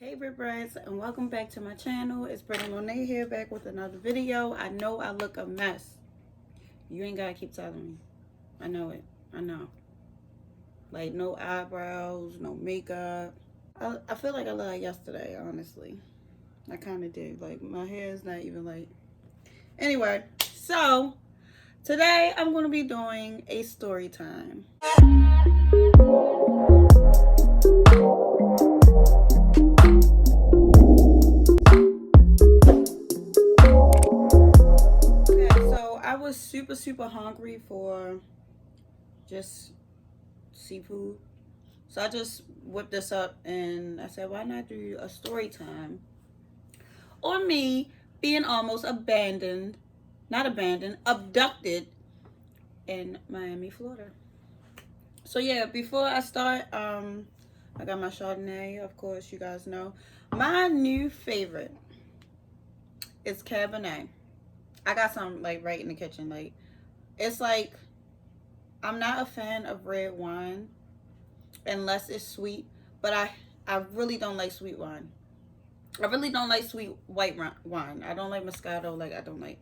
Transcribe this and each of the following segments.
Hey Brittanies, and welcome back to my channel. It's BrittanieMonet here, back with another video. I know I look a mess. You ain't gotta keep telling me. I know it. I know. Like, no eyebrows, no makeup. I feel like I looked like yesterday, honestly. I kind of do. Like, my hair is not even like... Anyway, so today I'm going to be doing a story time. I was super hungry for just seafood, so I just whipped this up and I said, why not do a story time on me being almost abducted in Miami, Florida. So yeah, before I start, I got my Chardonnay, of course, you guys know. My new favorite is Cabernet. I got some like right in the kitchen. Like, it's like, I'm not a fan of red wine unless it's sweet, but I really don't like sweet wine. I really don't like sweet white wine. I don't like Moscato. Like, I don't like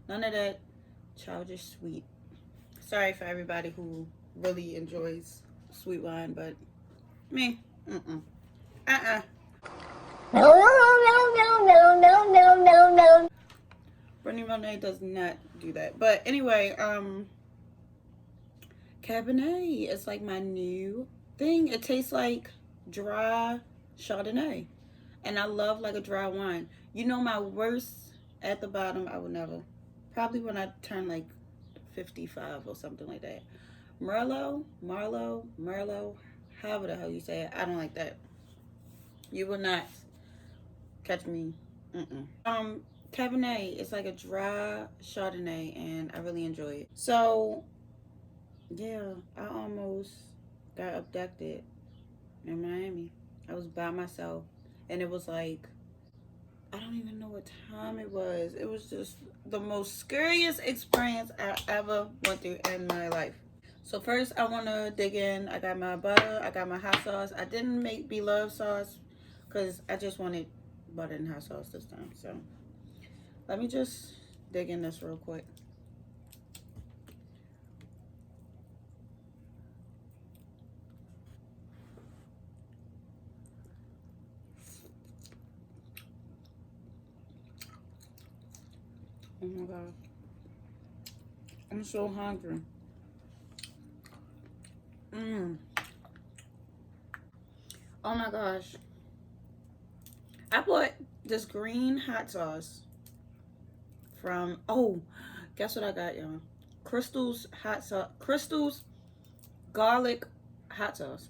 none of that childish sweet. Sorry for everybody who really enjoys sweet wine, but me, BrittanieMonet does not do that. But anyway, Cabernet is like my new thing. It tastes like dry Chardonnay, and I love like a dry wine. You know, my worst at the bottom, I would never, probably when I turn like 55 or something like that. Merlot, however the hell you say it, I don't like that. You will not catch me. Cabernet is like a dry Chardonnay, and I really enjoy it. So yeah, I almost got abducted in Miami. I was by myself, and it was like, I don't even know what time it was. It was just the most scariest experience I ever went through in my life. So first, I want to dig in. I got my butter. I got my hot sauce. I didn't make beloved sauce because I just wanted butter and hot sauce this time. So let me just dig in this real quick. Oh my God. I'm so hungry. Oh my gosh. I bought this green hot sauce from, oh, guess what I got, y'all? Crystal's hot sauce. Crystal's garlic hot sauce.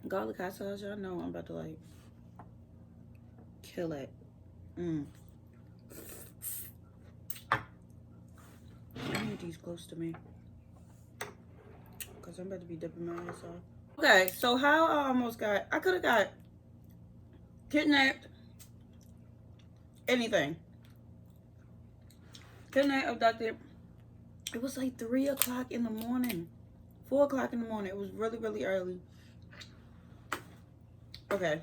Garlic hot sauce, y'all know I'm about to like kill it. I need these close to me because I'm about to be dipping my ass off. Okay, so how I almost got, I could have got kidnapped, anything. Kidnapped, abducted. It was like 3 o'clock in the morning, 4 o'clock in the morning. It was really early. Okay,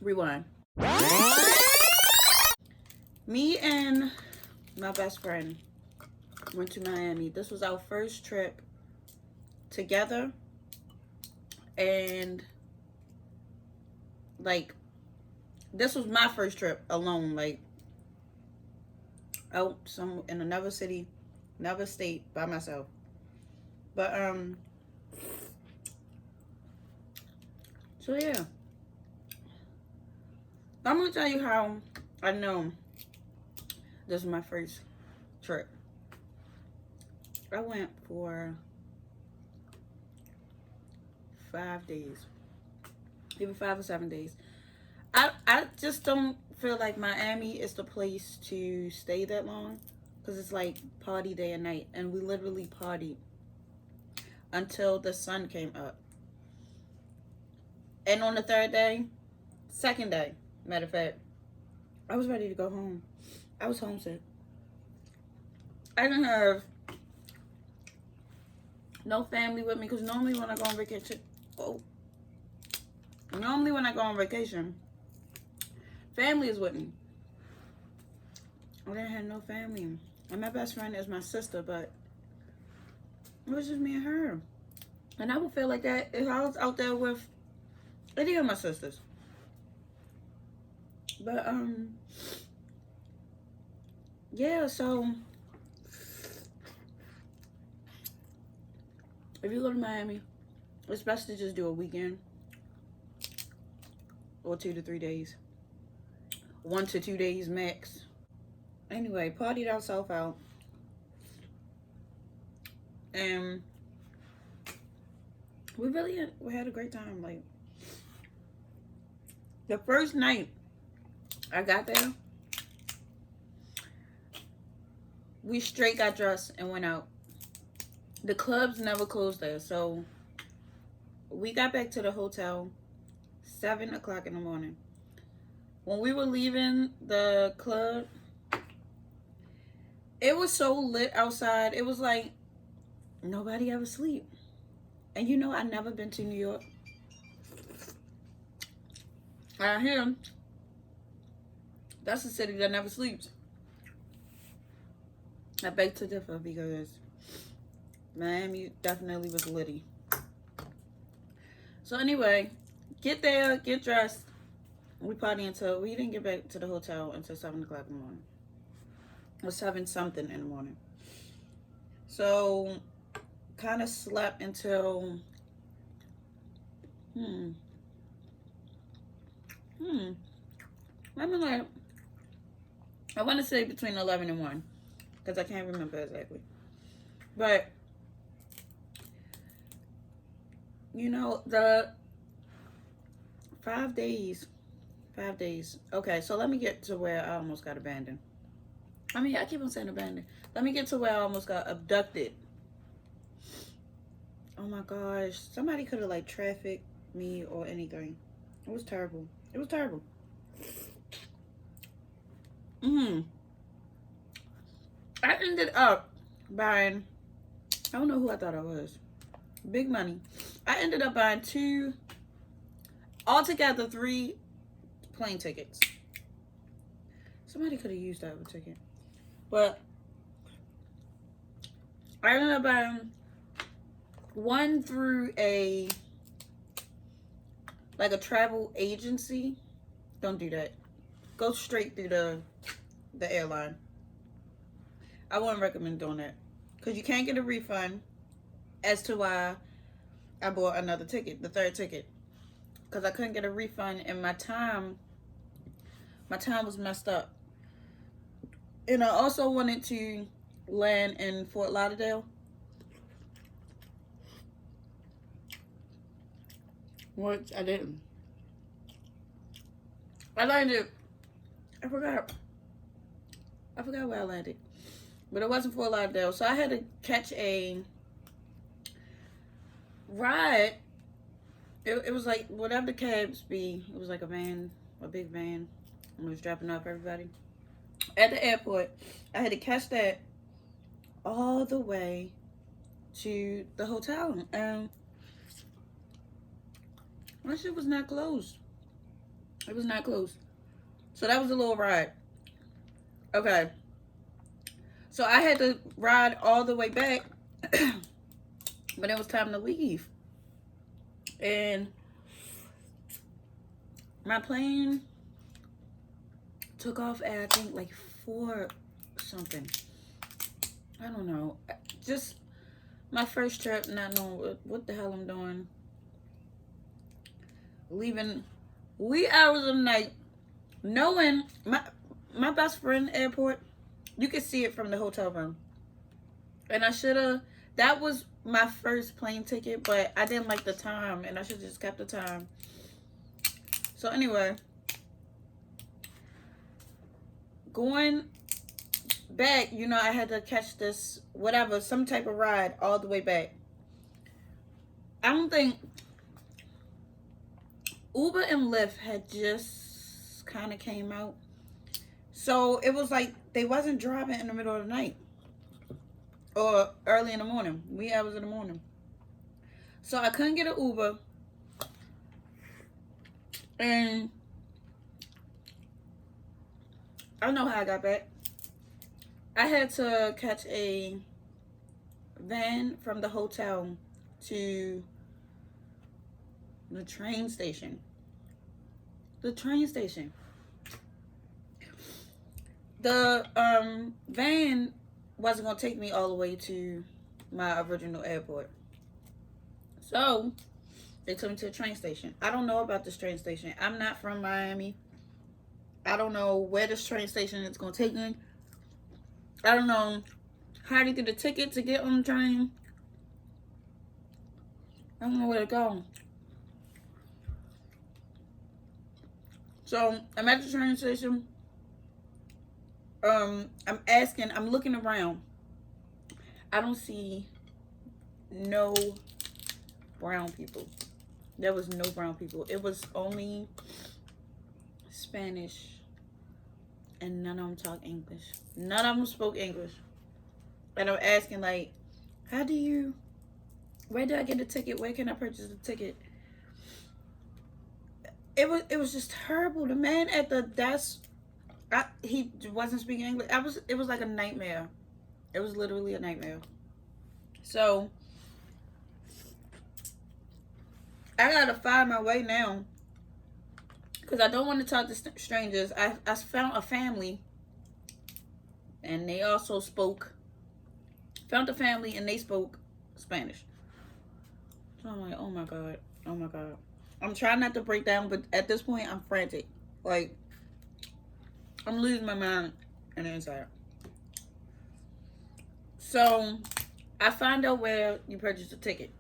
rewind. Me and my best friend went to Miami. This was our first trip together, and like, this was my first trip alone, like out in another city, another state by myself. But so yeah, I'm gonna tell you how I know this is my first trip. I went for 5 days, even 5 or 7 days. I just don't feel like Miami is the place to stay that long, because it's like party day and night, and we literally partied until the sun came up. And on the second day, matter of fact, I was ready to go home. I was homesick. I didn't have no family with me, because normally when I go on vacation, family is with me. I didn't have no family. And my best friend is my sister, but it was just me and her. And I would feel like that if I was out there with any of my sisters. But, yeah, so if you go to Miami, it's best to just do a weekend or 2 to 3 days. 1 to 2 days max. Anyway, partied ourselves out. And we had a great time. Like, the first night I got there, we straight got dressed and went out. The clubs never closed there, so we got back to the hotel 7 o'clock in the morning. When we were leaving the club, it was so lit outside. It was like nobody ever sleep. And you know, I never been to New York. Out here, that's a city that never sleeps. I beg to differ because Miami definitely was litty. So anyway, get there, get dressed. We party until, we didn't get back to the hotel until 7 o'clock in the morning. Or 7 something in the morning. So, kind of slept until, I want to say between 11 and 1. Because I can't remember exactly. But, you know, the 5 days. Okay, so let me get to where I almost got abandoned. I mean, I keep on saying abandoned. Let me get to where I almost got abducted. Oh my gosh. Somebody could have, like, trafficked me or anything. It was terrible. It was terrible. I ended up buying, I don't know who I thought I was. Big money. I ended up buying 2, altogether 3 plane tickets. Somebody could have used that ticket. But I ended up buying one through a travel agency. Don't do that. Go straight through the airline. I wouldn't recommend doing that. Because you can't get a refund, as to why I bought another ticket, the 3rd ticket. Because I couldn't get a refund, and my time was messed up. And I also wanted to land in Fort Lauderdale. Which I didn't. I landed, I forgot where I landed. But it wasn't Fort Lauderdale. So I had to catch a ride. It was like whatever the cabs be. It was like a van, a big van. And it was dropping off everybody at the airport. I had to catch that all the way to the hotel. And my shit was not closed. It was not closed. So that was a little ride. Okay. So I had to ride all the way back. But it was time to leave. And my plane took off at, I think, like 4 something. I don't know. Just my first trip, not knowing what the hell I'm doing. Leaving wee hours of the night. Knowing my best friend airport, you could see it from the hotel room. And I should have, that was my first plane ticket, but I didn't like the time, and I should have just kept the time. So anyway, going back, you know, I had to catch this, whatever, some type of ride all the way back. I don't think, Uber and Lyft had just kind of came out. So it was like they wasn't driving in the middle of the night. Or early in the morning. Wee hours in the morning. So I couldn't get an Uber. And I don't know how I got back. I had to catch a van from the hotel to the train station. The train station. The van wasn't gonna take me all the way to my original airport. So they took me to the train station. I don't know about this train station. I'm not from Miami. I don't know where this train station is gonna take me. I don't know how to get a ticket to get on the train. I don't know where to go. So I'm at the train station. I'm looking around. I don't see no brown people. There was no brown people. It was only Spanish, and none of them talk English. None of them spoke English. And I'm asking, like, where do I get a ticket? Where can I purchase a ticket? It was just terrible. The man at the desk, he wasn't speaking English. It was like a nightmare. It was literally a nightmare. So I gotta find my way now, because I don't want to talk to strangers. I found a family, and they also spoke. Found a family, and they spoke Spanish. So I'm like, oh my god, oh my god. I'm trying not to break down, but at this point, I'm frantic. Like, I'm losing my mind on the inside. So I find out where you purchase a ticket.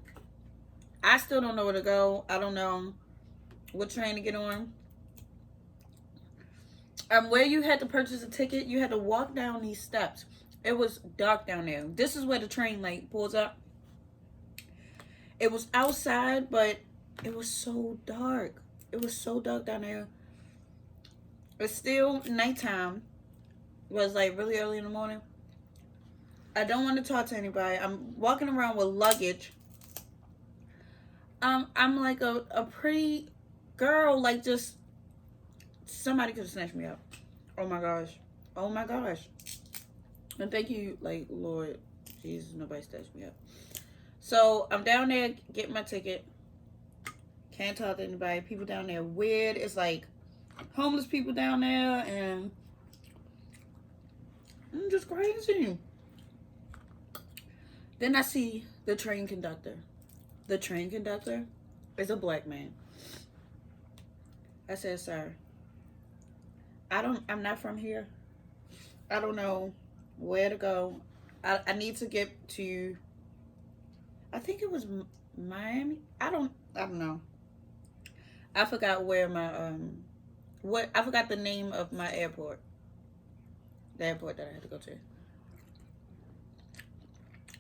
I still don't know where to go. I don't know what train to get on. Where you had to purchase a ticket, you had to walk down these steps. It was dark down there. This is where the train like pulls up. It was outside, but it was so dark. It was so dark down there. It's still nighttime. It was like really early in the morning. I don't want to talk to anybody. I'm walking around with luggage. I'm like a pretty girl, like just somebody could have snatched me up. Oh my gosh. Oh my gosh. And thank you, like, Lord Jesus, nobody snatched me up. So I'm down there getting my ticket. Can't talk to anybody. People down there weird. It's like homeless people down there, and I'm just crazy. Then I see the train conductor. The train conductor is a black man. I said, sir, I'm not from here. I don't know where to go. I need to get to, I think it was Miami. I don't know. I forgot where my, I forgot the name of my airport. The airport that I had to go to.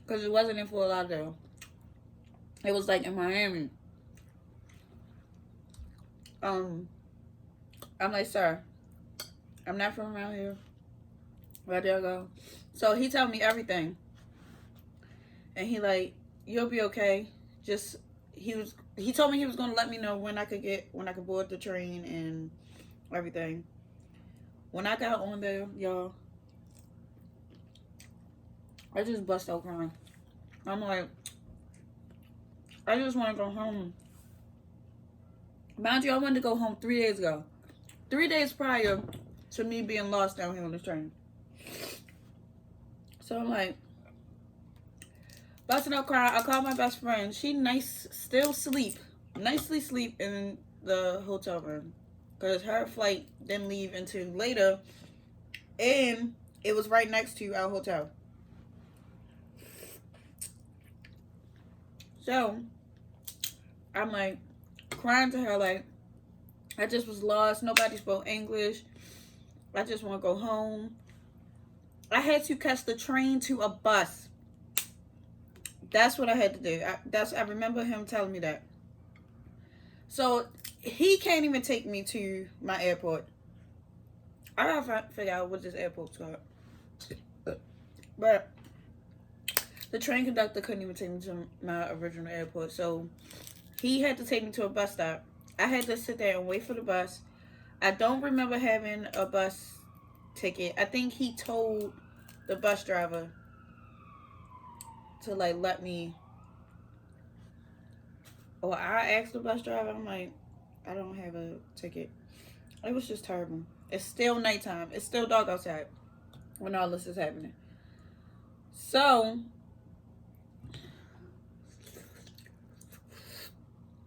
Because it wasn't in Fort Lauderdale. It was like in Miami. I'm like, sir, I'm not from around here. Where do I go? So he told me everything. And he like, you'll be okay. Just he told me he was gonna let me know when I could board the train and everything. When I got on there, y'all, I just bust out crying. I'm like, I just want to go home. Mind you, I wanted to go home 3 days ago. 3 days prior to me being lost down here on the train. So I'm like, busting out crying. I called my best friend. She nicely sleep in the hotel room. Because her flight didn't leave until later. And it was right next to our hotel. So I'm like crying to her, like, I just was lost. Nobody spoke English. I just want to go home. I had to catch the train to a bus. That's what I had to do. I remember him telling me that. So he can't even take me to my airport. I gotta figure out what this airport's called. But the train conductor couldn't even take me to my original airport. So he had to take me to a bus stop. I had to sit there and wait for the bus. I don't remember having a bus ticket. I think he told the bus driver to like let me, or I asked the bus driver, I'm like, I don't have a ticket. It was just terrible. It's still nighttime. It's still dark outside when all this is happening. So,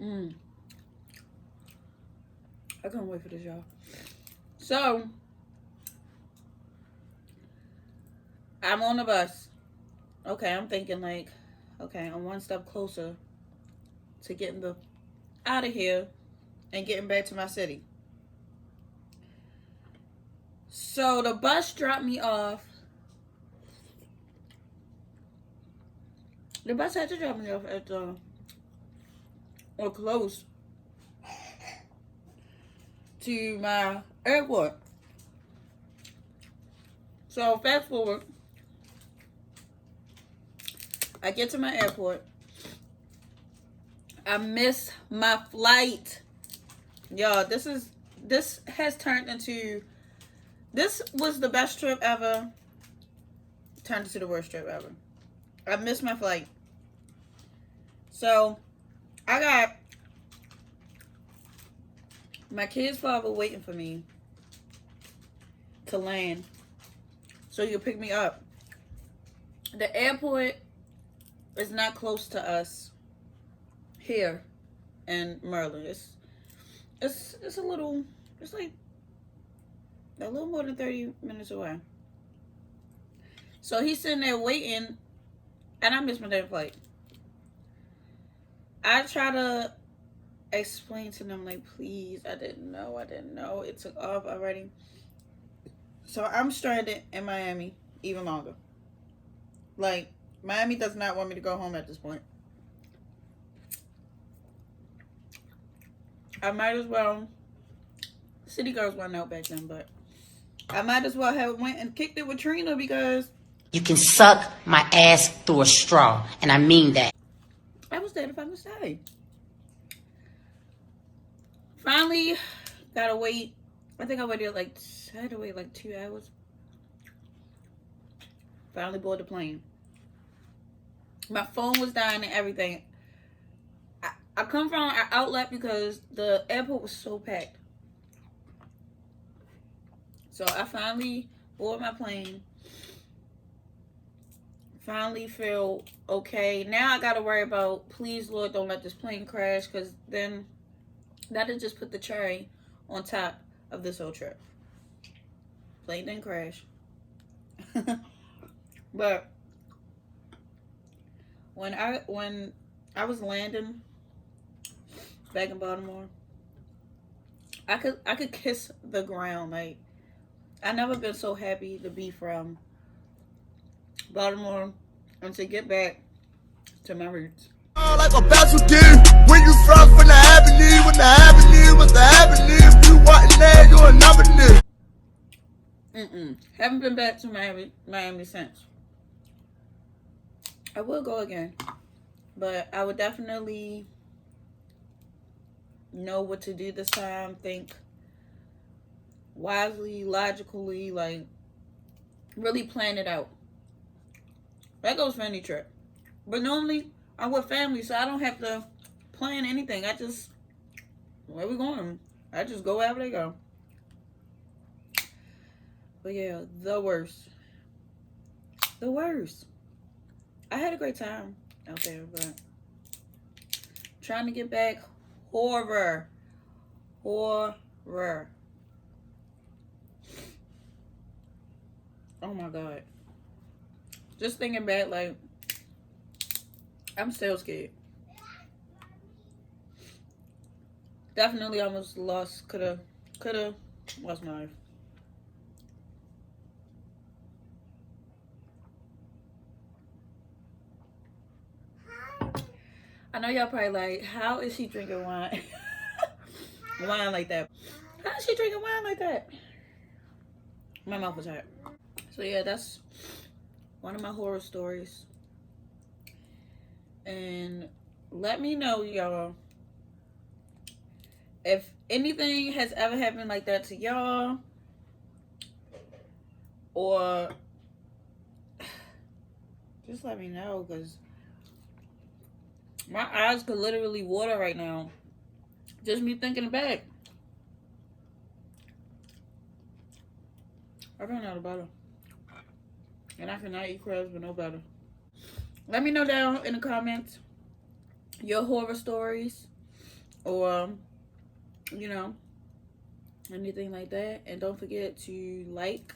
I couldn't wait for this, y'all. So, I'm on the bus. Okay, I'm thinking like, okay, I'm one step closer to getting out of here and getting back to my city. So the bus dropped me off. The bus had to drop me off at the, or close to my airport. So fast forward, I get to my airport. I miss my flight. Y'all, this has turned into, this was the best trip ever, turned into the worst trip ever. I missed my flight. So, I got my kid's father waiting for me to land so he could pick me up. The airport is not close to us here in Maryland. It's a little, it's like a little more than 30 minutes away. So he's sitting there waiting, and I missed my damn flight. I try to explain to them, like, please, I didn't know. It took off already. So I'm stranded in Miami even longer. Like, Miami does not want me to go home at this point. I might as well, city girls weren't out back then, but I might as well have went and kicked it with Trina, because you can suck my ass through a straw, and I mean that. I was there to fucking stay. Finally, gotta wait. I think I waited I had to wait like 2 hours. Finally boarded the plane. My phone was dying and everything. I come from an outlet because the airport was so packed. So I finally boarded my plane. Finally feel okay. Now I gotta worry about, please Lord, don't let this plane crash, because then that'll just put the cherry on top of this whole trip. Plane didn't crash. But when I was landing back in Baltimore, I could kiss the ground. Like, I never been so happy to be from Baltimore and to get back to my roots. Like a bachelor where you from the avenue, when the avenue was the avenue, you wasn't there, you were never new. Haven't been back to Miami since. I will go again, but I would definitely know what to do this time, think wisely, logically, like really plan it out. That goes for any trip. But normally I'm with family, so I don't have to plan anything. I just, where we going? I just go wherever they go. But yeah, the worst. The worst. I had a great time out there, but trying to get back, horror. Oh my God. Just thinking back, like, I'm still scared. Definitely almost coulda lost my life. I know y'all probably like, how is she drinking wine? Wine like that. How is she drinking wine like that? My mouth was hurt. So yeah, that's one of my horror stories. And let me know, y'all, if anything has ever happened like that to y'all. or just let me know, because my eyes could literally water right now. Just me thinking about it. I ran out of butter. And I cannot eat crabs with no butter. Let me know down in the comments your horror stories, or, you know, anything like that. And don't forget to like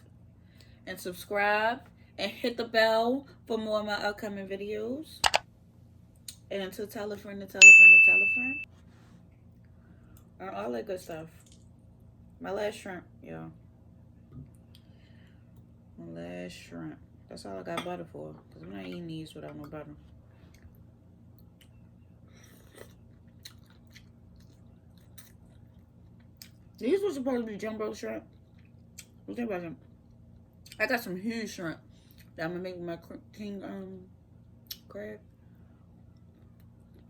and subscribe and hit the bell for more of my upcoming videos. And to tell a friend to tell a friend to tell a friend. And all that good stuff. My last shrimp, y'all. My last shrimp. That's all I got butter for. Because I'm not eating these without no butter. These were supposed to be jumbo shrimp. What do you think about them? I got some huge shrimp that I'm going to make with my king crab.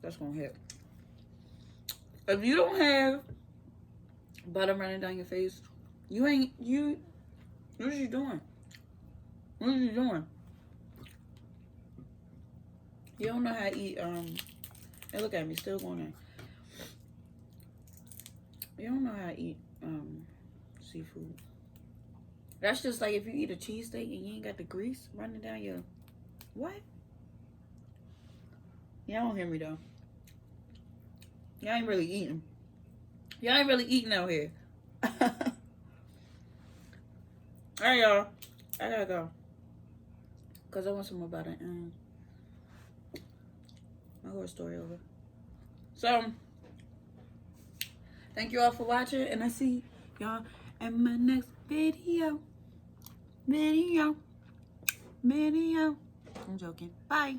That's going to hit. If you don't have butter running down your face, what are you doing? What are you doing? You don't know how to eat, hey, look at me, still going in. You don't know how to eat, seafood. That's just like if you eat a cheesesteak and you ain't got the grease running down your, what? Y'all don't hear me though. Y'all ain't really eating. Y'all ain't really eating out here. Alright, y'all. I gotta go. Because I want some more butter. My whole story over. So, thank you all for watching. And I see y'all in my next video. I'm joking. Bye.